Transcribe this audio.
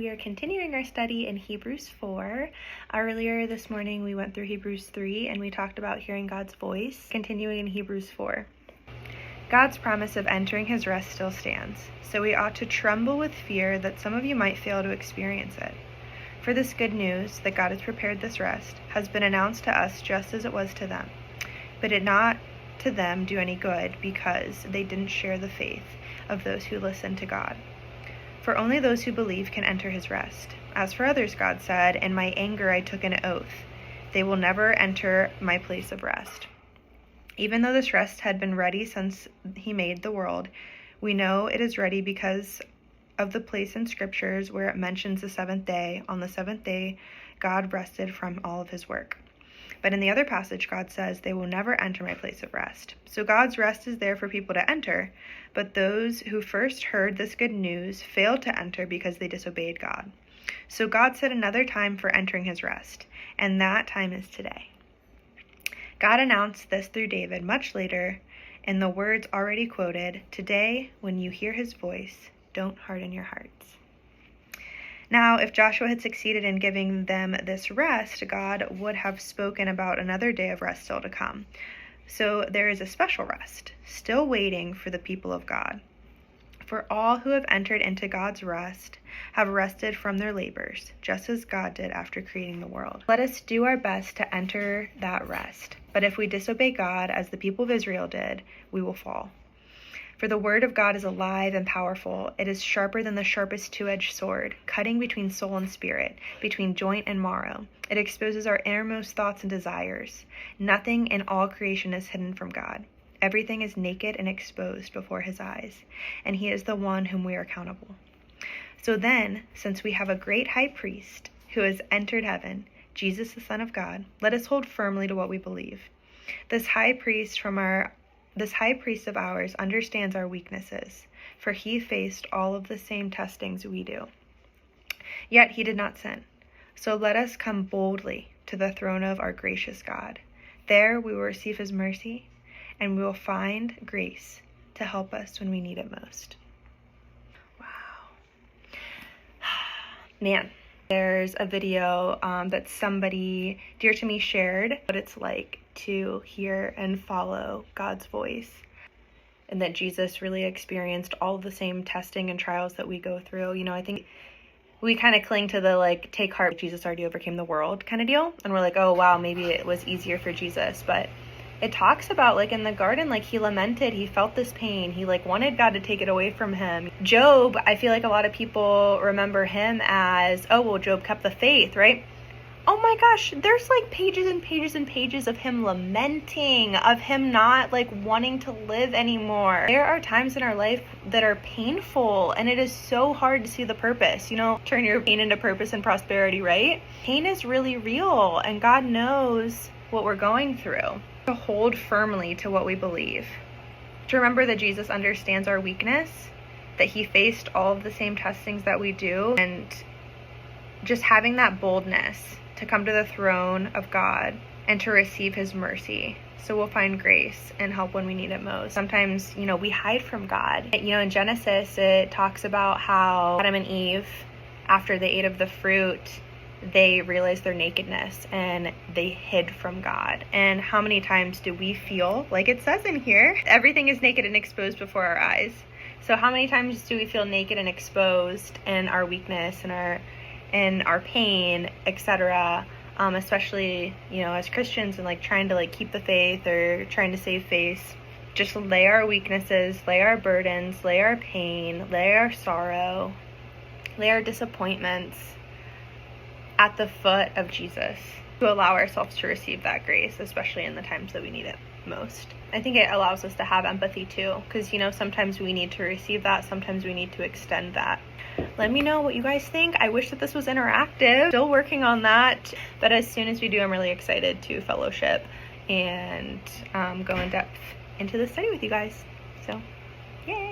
We are continuing our study in Hebrews 4. Earlier this morning we went through Hebrews 3 and we talked about hearing God's voice. Continuing in Hebrews 4. God's promise of entering his rest still stands, so we ought to tremble with fear that some of you might fail to experience it. For this good news, that God has prepared this rest, has been announced to us just as it was to them. But it did not to them do any good because they didn't share the faith of those who listen to God. For only those who believe can enter his rest. As for others, God said, in my anger I took an oath. They will never enter my place of rest. Even though this rest had been ready since he made the world, we know it is ready because of the place in scriptures where it mentions the seventh day. On the seventh day, God rested from all of his work. But in the other passage, God says, they will never enter my place of rest. So God's rest is there for people to enter, but those who first heard this good news failed to enter because they disobeyed God. So God set another time for entering his rest, and that time is today. God announced this through David much later in the words already quoted, today, when you hear his voice, don't harden your hearts. Now, if Joshua had succeeded in giving them this rest, God would have spoken about another day of rest still to come. So there is a special rest, still waiting for the people of God. For all who have entered into God's rest have rested from their labors, just as God did after creating the world. Let us do our best to enter that rest. But if we disobey God, as the people of Israel did, we will fall. For the word of God is alive and powerful. It is sharper than the sharpest two-edged sword, cutting between soul and spirit, between joint and marrow. It exposes our innermost thoughts and desires. Nothing in all creation is hidden from God. Everything is naked and exposed before his eyes, and he is the one whom we are accountable. So then, since we have a great high priest who has entered heaven, Jesus the Son of God, let us hold firmly to what we believe. This high priest of ours understands our weaknesses, for he faced all of the same testings we do. Yet he did not sin. So let us come boldly to the throne of our gracious God. There we will receive his mercy, and we will find grace to help us when we need it most. Wow. Man, there's a video that somebody dear to me shared, what it's like to hear and follow God's voice, and that Jesus really experienced all of the same testing and trials that we go through. You know, I think we kind of cling to the take heart, Jesus already overcame the world kind of deal, and we're like, oh wow, maybe it was easier for Jesus. But it talks about in the garden, he lamented, he felt this pain, he wanted God to take it away from him. Job, I feel like a lot of people remember him as, oh well, Job kept the faith, right? Oh my gosh, there's pages and pages and pages of him lamenting, of him not wanting to live anymore. There are times in our life that are painful, and it is so hard to see the purpose. Turn your pain into purpose and prosperity, right? Pain is really real, and God knows what we're going through. To hold firmly to what we believe. To remember that Jesus understands our weakness, that he faced all of the same testings that we do, and just having that boldness to come to the throne of God and to receive his mercy. So we'll find grace and help when we need it most. Sometimes, we hide from God. In Genesis, it talks about how Adam and Eve, after they ate of the fruit, they realized their nakedness and they hid from God. And how many times do we feel like it says in here, everything is naked and exposed before our eyes? So how many times do we feel naked and exposed in our weakness and our pain, etc., especially, as Christians and trying to keep the faith or trying to save face? Just lay our weaknesses, lay our burdens, lay our pain, lay our sorrow, lay our disappointments at the foot of Jesus, to allow ourselves to receive that grace, especially in the times that we need it most. I think it allows us to have empathy too, because sometimes we need to receive that, sometimes we need to extend that. Let me know what you guys think. I wish that this was interactive. Still working on that, but as soon as we do, I'm really excited to fellowship and go in depth into the study with you guys. So, yay!